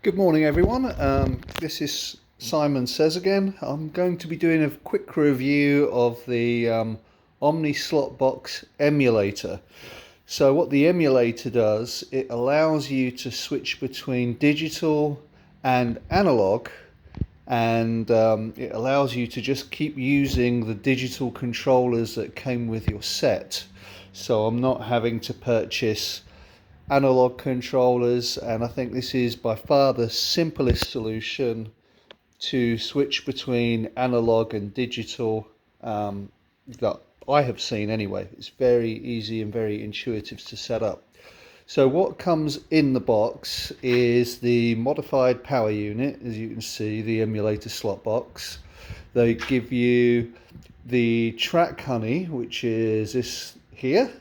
Good morning everyone, this is Simon Says again. I'm going to be doing a quick review of the OmniSlotBox emulator. So what the emulator does, it allows you to switch between digital and analog, and it allows you to just keep using the digital controllers that came with your set. So I'm not having to purchase analog controllers, and I think this is by far the simplest solution to switch between analog and digital that I have seen anyway. It's very easy and very intuitive to set up. So what comes in the box is the modified power unit, as you can see, the emulator slot box. They give you the track honey, which is this here.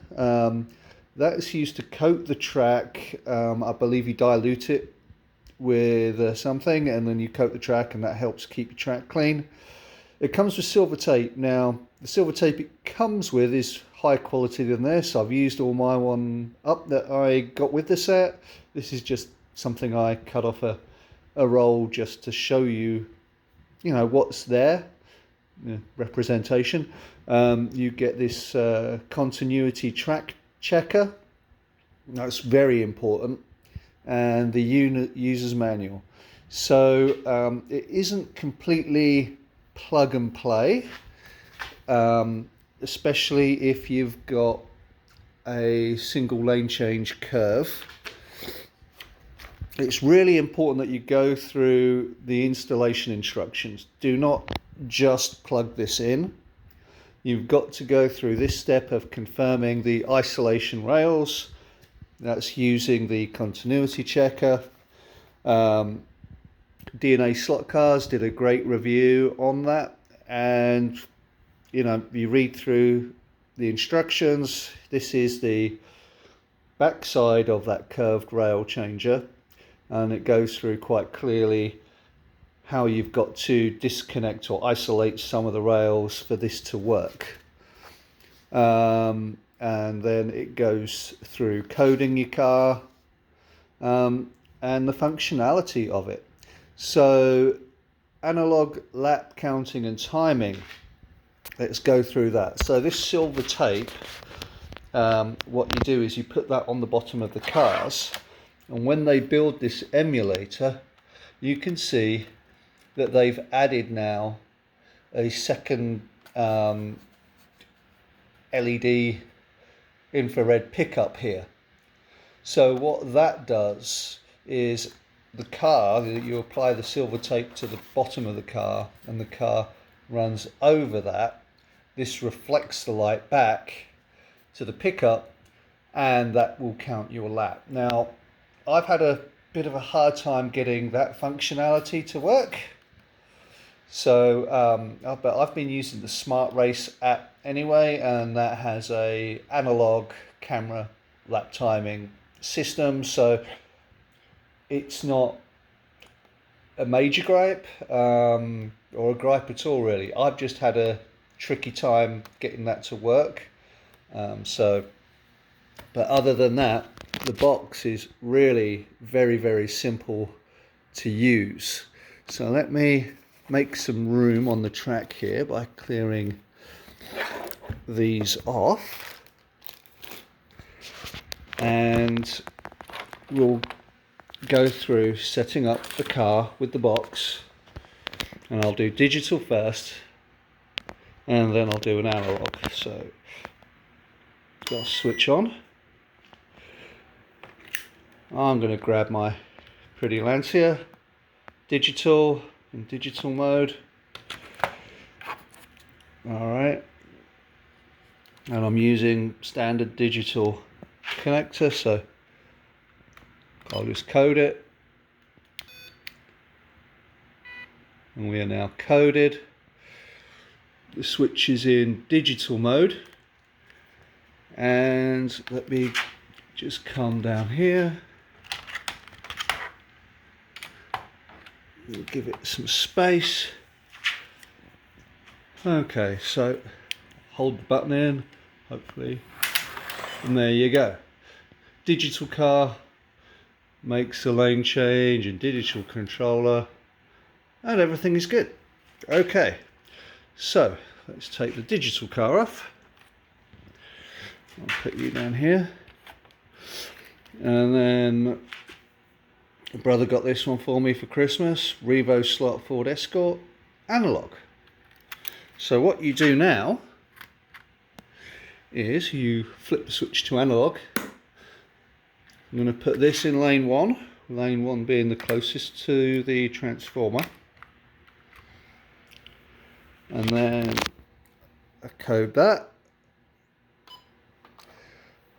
That's used to coat the track. I believe you dilute it with something and then you coat the track, and that helps keep your track clean. It comes with silver tape. Now the silver tape it comes with is higher quality than this. I've used all my one up that I got with the set. This is just something I cut off a roll just to show you, what's there, representation. You get this continuity track checker. That's very important, and the unit user's manual. So it isn't completely plug and play, especially if you've got a single lane change curve. It's really important that you go through the installation instructions. Do not just plug this in. You've got to go through this step of confirming the isolation rails. That's using the continuity checker. DNA Slot Cars did a great review on that, and you read through the instructions. This is the back side of that curved rail changer, and it goes through quite clearly how you've got to disconnect or isolate some of the rails for this to work. And then it goes through coding your car and the functionality of it. So analog lap counting and timing, let's go through that. So this silver tape, what you do is you put that on the bottom of the cars, and when they build this emulator, you can see that they've added now a second LED infrared pickup here. So what that does is the car, you apply the silver tape to the bottom of the car, and the car runs over that. This reflects the light back to the pickup, and that will count your lap. Now, I've had a bit of a hard time getting that functionality to work. So, but I've been using the Smart Race app anyway, and that has a analog camera lap timing system. So it's not a major gripe, or a gripe at all really. I've just had a tricky time getting that to work. But other than that, the box is really very, very simple to use. So let me make some room on the track here by clearing these off, and we'll go through setting up the car with the box, and I'll do digital first and then I'll do an analog. So I'll switch on. I'm going to grab my pretty Lancia digital in digital mode. Alright, and I'm using standard digital connector, so I'll just code it, and we are now coded. The switch is in digital mode, and let me just come down here. We'll give it some space. Okay, so hold the button in, hopefully, and there you go. Digital car makes a lane change and digital controller, and everything is good. Okay, so let's take the digital car off. I'll put you down here. And then my brother got this one for me for Christmas, Revo slot Ford Escort, analog. So what you do now is you flip the switch to analog. I'm going to put this in lane 1 being the closest to the transformer. And then I code that.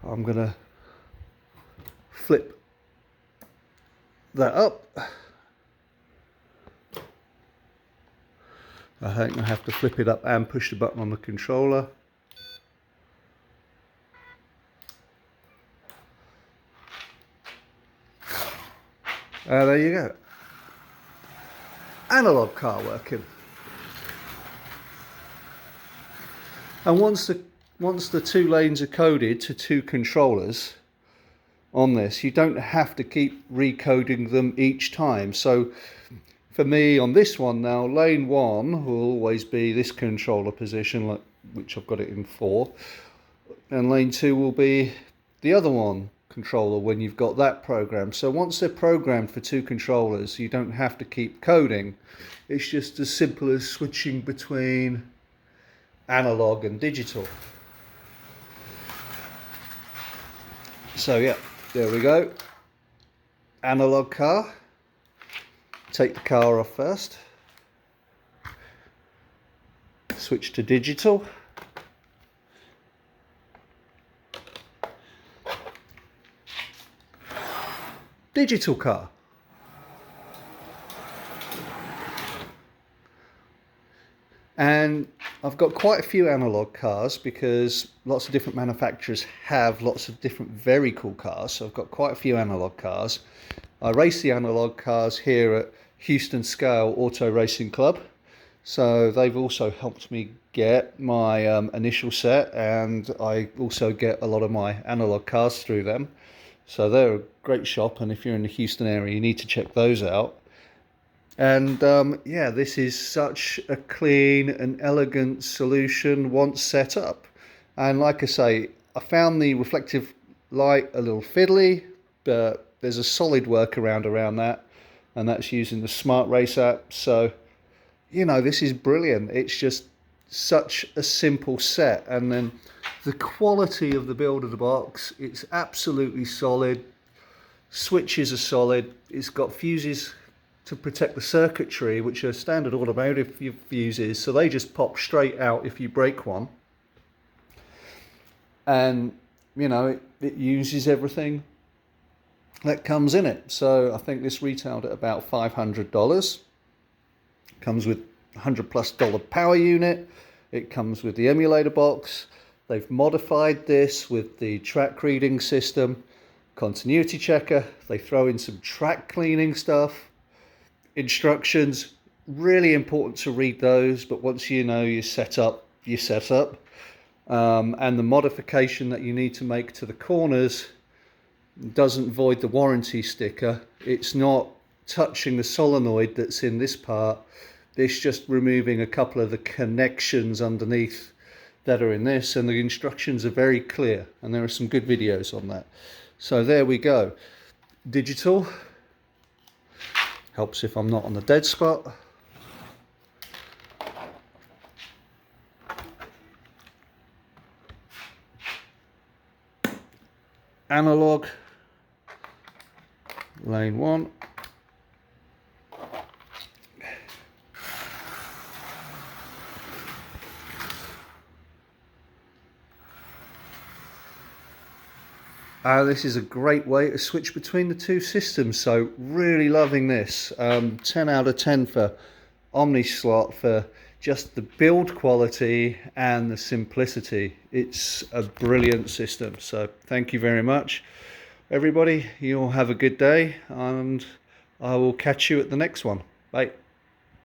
I'm going to flip that up. I think I have to flip it up and push the button on the controller. There you go. Analog car working. And once the 2 lanes are coded to 2 controllers on this, you don't have to keep recoding them each time. So for me on this one now, lane 1 will always be this controller position, which I've got it in 4, and lane 2 will be the other one controller when you've got that programmed. So once they're programmed for 2 controllers, you don't have to keep coding. It's just as simple as switching between analog and digital. So yeah, there we go. Analog car. Take the car off first. Switch to digital. Digital car. And I've got quite a few analog cars because lots of different manufacturers have lots of different very cool cars. So I've got quite a few analog cars. I race the analog cars here at Houston Scale Auto Racing Club. So they've also helped me get my initial set, and I also get a lot of my analog cars through them. So they're a great shop, and if you're in the Houston area, you need to check those out. And yeah, this is such a clean and elegant solution once set up. And like I say, I found the reflective light a little fiddly, but there's a solid workaround around that, and that's using the Smart Race app. So, you know, this is brilliant. It's just such a simple set, and then the quality of the build of the box, it's absolutely solid. Switches are solid. It's got fuses to protect the circuitry, which are standard automotive fuses, so they just pop straight out if you break one. And you know, it uses everything that comes in it. So I think this retailed at about $500. Comes with $100+ power unit. It comes with the emulator box. They've modified this with the track reading system, continuity checker. They throw in some track cleaning stuff, instructions. Really important to read those, but once you know you're set up, you're set up. And the modification that you need to make to the corners doesn't void the warranty sticker. It's not touching the solenoid that's in this part. It's just removing a couple of the connections underneath that are in this, and the instructions are very clear, and there are some good videos on that. So there we go. Digital helps if I'm not on the dead spot. Analog, lane 1. This is a great way to switch between the two systems, so really loving this. 10 out of 10 for OmniSlot for just the build quality and the simplicity. It's a brilliant system, so thank you very much everybody. You all have a good day, and I will catch you at the next one. Bye.